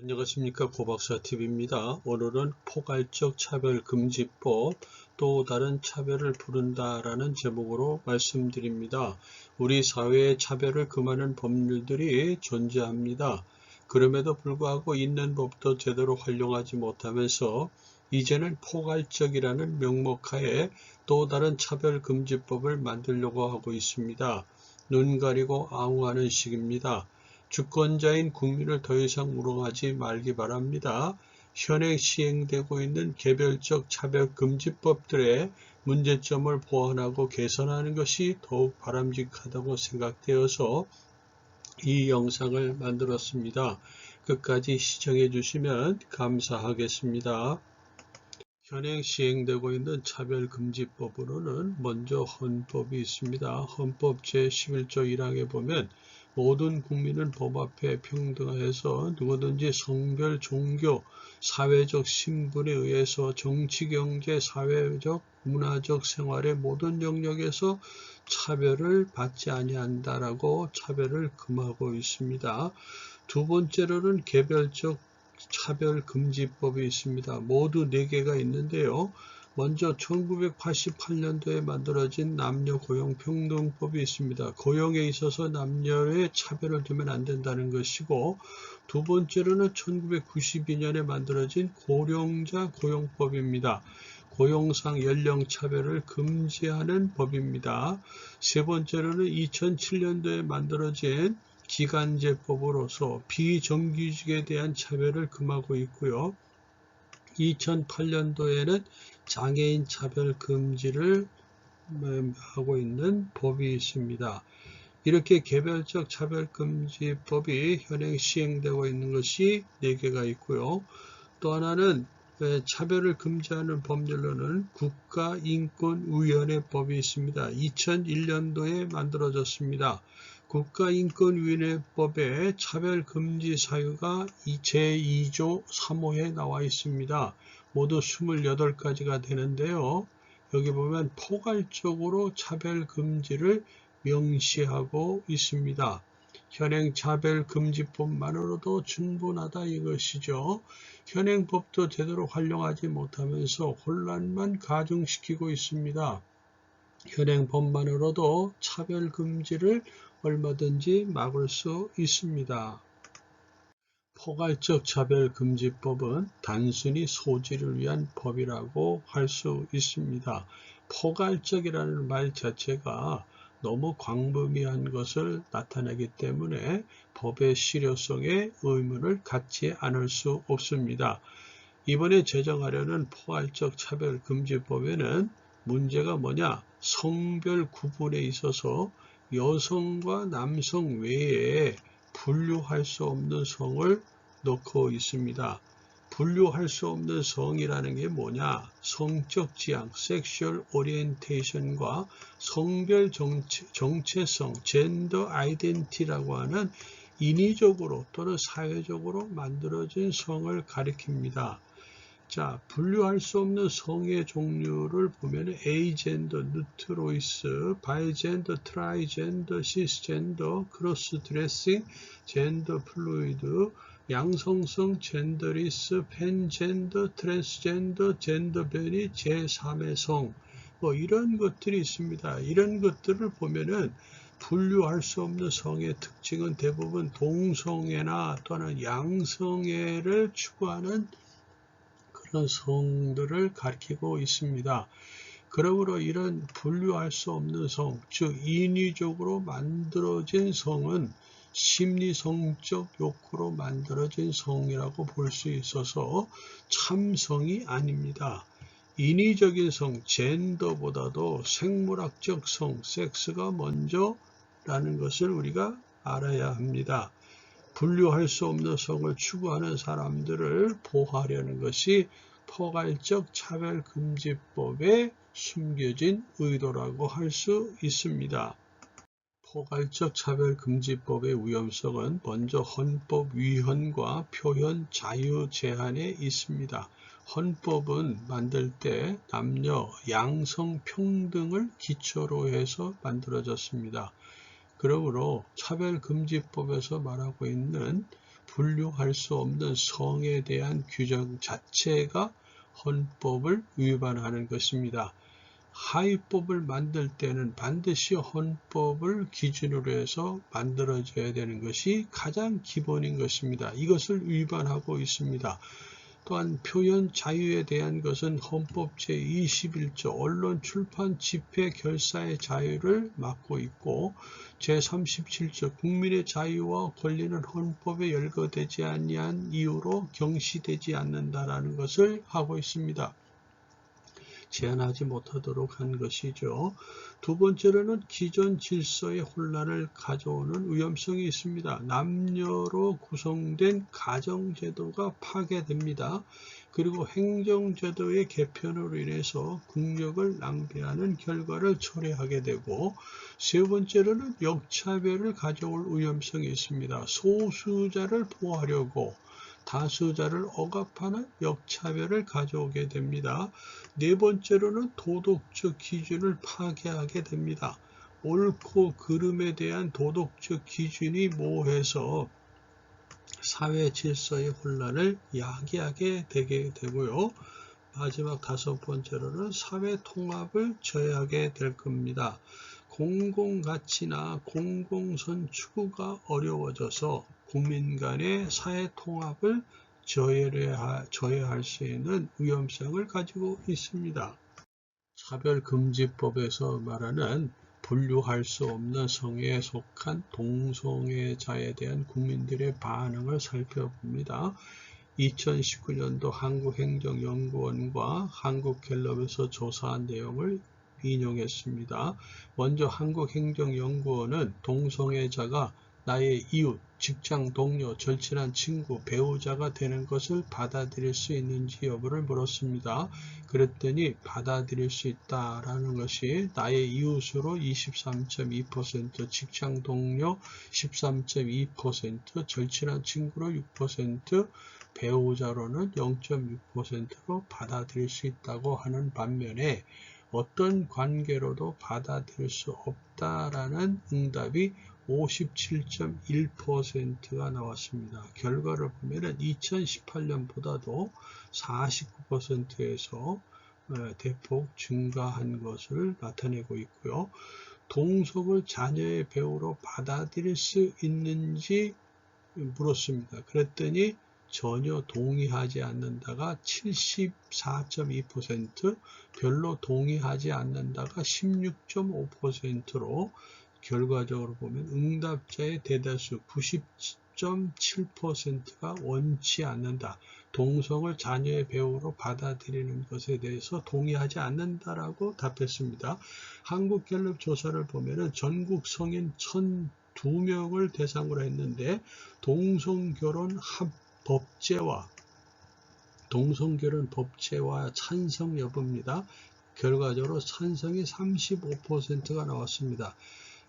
안녕하십니까, 고박사TV입니다. 오늘은 포괄적 차별금지법, 또 다른 차별을 부른다라는 제목으로 말씀드립니다. 우리 사회에 차별을 금하는 법률들이 존재합니다. 그럼에도 불구하고 있는 법도 제대로 활용하지 못하면서 이제는 포괄적이라는 명목하에 또 다른 차별금지법을 만들려고 하고 있습니다. 눈 가리고 앙호하는 식입니다. 주권자인 국민을 더 이상 우롱하지 말기 바랍니다. 현행 시행되고 있는 개별적 차별금지법들의 문제점을 보완하고 개선하는 것이 더욱 바람직하다고 생각되어서 이 영상을 만들었습니다. 끝까지 시청해 주시면 감사하겠습니다. 현행 시행되고 있는 차별금지법으로는 먼저 헌법이 있습니다. 헌법 제11조 1항에 보면 모든 국민은 법 앞에 평등하여서 누구든지 성별, 종교, 사회적 신분에 의해서 정치, 경제, 사회적, 문화적 생활의 모든 영역에서 차별을 받지 아니한다라고 차별을 금하고 있습니다. 두 번째로는 개별적 차별금지법이 있습니다. 모두 4개가 있는데요. 먼저 1988년도에 만들어진 남녀고용평등법이 있습니다. 고용에 있어서 남녀의 차별을 두면 안 된다는 것이고, 두 번째로는 1992년에 만들어진 고령자 고용법입니다. 고용상 연령차별을 금지하는 법입니다. 세 번째로는 2007년도에 만들어진 기간제법으로서 비정규직에 대한 차별을 금하고 있고요. 2008년도에는 장애인 차별 금지를 하고 있는 법이 있습니다. 이렇게 개별적 차별금지법이 현행 시행되고 있는 것이 4개가 있고요. 또 하나는 차별을 금지하는 법률로는 국가인권위원회법이 있습니다. 2001년도에 만들어졌습니다. 국가인권위원회법에 차별금지 사유가 제2조 3호에 나와 있습니다. 모두 28가지가 되는데요. 여기 보면 포괄적으로 차별금지를 명시하고 있습니다. 현행 차별금지법만으로도 충분하다 이것이죠. 현행 법도 제대로 활용하지 못하면서 혼란만 가중시키고 있습니다. 현행 법만으로도 차별금지를 얼마든지 막을 수 있습니다. 포괄적 차별금지법은 단순히 소지를 위한 법이라고 할 수 있습니다. 포괄적이라는 말 자체가 너무 광범위한 것을 나타내기 때문에 법의 실효성에 의문을 갖지 않을 수 없습니다. 이번에 제정하려는 포괄적 차별금지법에는 문제가 뭐냐? 성별 구분에 있어서 여성과 남성 외에 분류할 수 없는 성을 넣고 있습니다. 분류할 수 없는 성이라는 게 뭐냐? 성적 지향, 섹슈얼 오리엔테이션과 성별 정체성, 젠더 아이덴티라고 하는 인위적으로 또는 사회적으로 만들어진 성을 가리킵니다. 자, 분류할 수 없는 성의 종류를 보면 에이젠더, 뉴트로이스, 바이젠더, 트라이젠더, 시스젠더, 크로스드레싱, 젠더 플루이드, 양성성, 젠더리스, 팬젠더, 트랜스젠더, 젠더 변이, 제3의 성, 뭐 이런 것들이 있습니다. 이런 것들을 보면은 분류할 수 없는 성의 특징은 대부분 동성애나 또는 양성애를 추구하는 그런 성들을 가리키고 있습니다. 그러므로 이런 분류할 수 없는 성, 즉 인위적으로 만들어진 성은 심리성적 욕구로 만들어진 성이라고 볼 수 있어서 참성이 아닙니다. 인위적인 성, 젠더보다도 생물학적 성, 섹스가 먼저라는 것을 우리가 알아야 합니다. 분류할 수 없는 성을 추구하는 사람들을 보호하려는 것이 포괄적 차별금지법에 숨겨진 의도라고 할 수 있습니다. 포괄적 차별금지법의 위험성은 먼저 헌법 위헌과 표현 자유 제한에 있습니다. 헌법은 만들 때 남녀 양성 평등을 기초로 해서 만들어졌습니다. 그러므로 차별금지법에서 말하고 있는 분류할 수 없는 성에 대한 규정 자체가 헌법을 위반하는 것입니다. 하위법을 만들 때는 반드시 헌법을 기준으로 해서 만들어져야 되는 것이 가장 기본인 것입니다. 이것을 위반하고 있습니다. 또한 표현 자유에 대한 것은 헌법 제21조 언론, 출판, 집회, 결사의 자유를 막고 있고 제37조 국민의 자유와 권리는 헌법에 열거되지 아니한 이유로 경시되지 않는다라는 것을 하고 있습니다. 제한하지 못하도록 한 것이죠. 두 번째로는 기존 질서의 혼란을 가져오는 위험성이 있습니다. 남녀로 구성된 가정제도가 파괴됩니다. 그리고 행정제도의 개편으로 인해서 국력을 낭비하는 결과를 초래하게 되고 세 번째로는 역차별을 가져올 위험성이 있습니다. 소수자를 보호하려고 다수자를 억압하는 역차별을 가져오게 됩니다. 네 번째로는 도덕적 기준을 파괴하게 됩니다. 옳고 그름에 대한 도덕적 기준이 모호해서 사회 질서의 혼란을 야기하게 되게 되고요. 마지막 다섯 번째로는 사회 통합을 저해하게 될 겁니다. 공공가치나 공공선 추구가 어려워져서 국민 간의 사회 통합을 저해할 수 있는 위험성을 가지고 있습니다. 차별금지법에서 말하는 분류할 수 없는 성에 속한 동성애자에 대한 국민들의 반응을 살펴봅니다. 2019년도 한국행정연구원과 한국갤럽에서 조사한 내용을 인용했습니다. 먼저 한국행정연구원은 동성애자가 나의 이웃, 직장 동료, 절친한 친구, 배우자가 되는 것을 받아들일 수 있는지 여부를 물었습니다. 그랬더니 받아들일 수 있다라는 것이 나의 이웃으로 23.2%, 직장 동료 13.2%, 절친한 친구로 6%, 배우자로는 0.6%로 받아들일 수 있다고 하는 반면에 어떤 관계로도 받아들일 수 없다라는 응답이 57.1%가 나왔습니다. 결과를 보면 2018년보다도 49%에서 대폭 증가한 것을 나타내고 있고요. 동성을 자녀의 배우로 받아들일 수 있는지 물었습니다. 그랬더니 전혀 동의하지 않는다가 74.2%, 별로 동의하지 않는다가 16.5%로 결과적으로 보면 응답자의 대다수 90.7%가 원치 않는다. 동성을 자녀의 배우로 받아들이는 것에 대해서 동의하지 않는다라고 답했습니다. 한국갤럽 조사를 보면 전국 성인 1,002명을 대상으로 했는데 동성결혼 법제와 찬성 여부입니다. 결과적으로 찬성이 35%가 나왔습니다.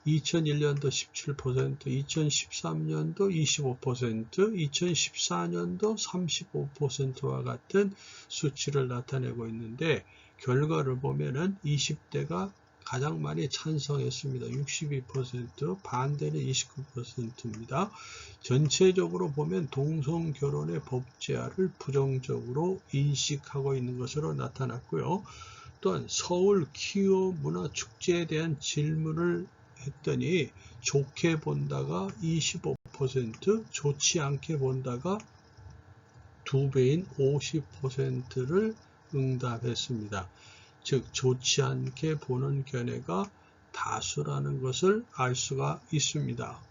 2001년도 17%, 2013년도 25%, 2014년도 35%와 같은 수치를 나타내고 있는데 결과를 보면은 20대가 가장 많이 찬성했습니다. 62%, 반대는 29%입니다. 전체적으로 보면 동성결혼의 법제화를 부정적으로 인식하고 있는 것으로 나타났고요. 또한 서울 퀴어 문화축제에 대한 질문을 했더니 좋게 본다가 25%, 좋지 않게 본다가 2배인 50%를 응답했습니다. 즉 좋지 않게 보는 견해가 다수라는 것을 알 수가 있습니다.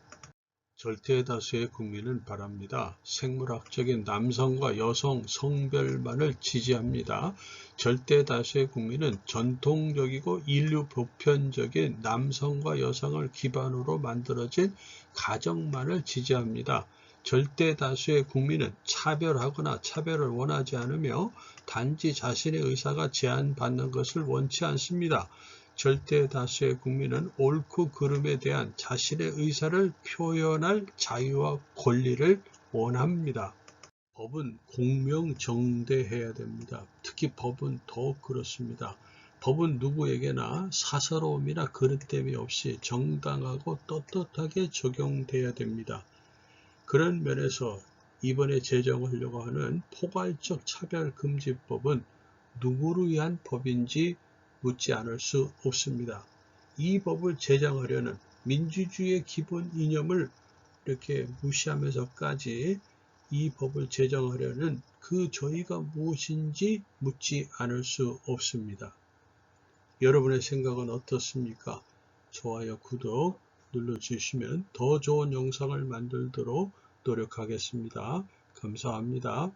절대 다수의 국민은 바랍니다. 생물학적인 남성과 여성 성별만을 지지합니다. 절대 다수의 국민은 전통적이고 인류 보편적인 남성과 여성을 기반으로 만들어진 가정만을 지지합니다. 절대 다수의 국민은 차별하거나 차별을 원하지 않으며 단지 자신의 의사가 제한받는 것을 원치 않습니다. 절대 다수의 국민은 옳고 그름에 대한 자신의 의사를 표현할 자유와 권리를 원합니다. 법은 공명정대해야 됩니다. 특히 법은 더욱 그렇습니다. 법은 누구에게나 사사로움이나 그릇됨이 없이 정당하고 떳떳하게 적용돼야 됩니다. 그런 면에서 이번에 제정하려고 하는 포괄적 차별금지법은 누구를 위한 법인지 묻지 않을 수 없습니다. 이 법을 제정하려는 민주주의의 기본 이념을 이렇게 무시하면서까지 이 법을 제정하려는 그 저희가 무엇인지 묻지 않을 수 없습니다. 여러분의 생각은 어떻습니까? 좋아요, 구독 눌러주시면 더 좋은 영상을 만들도록 노력하겠습니다. 감사합니다.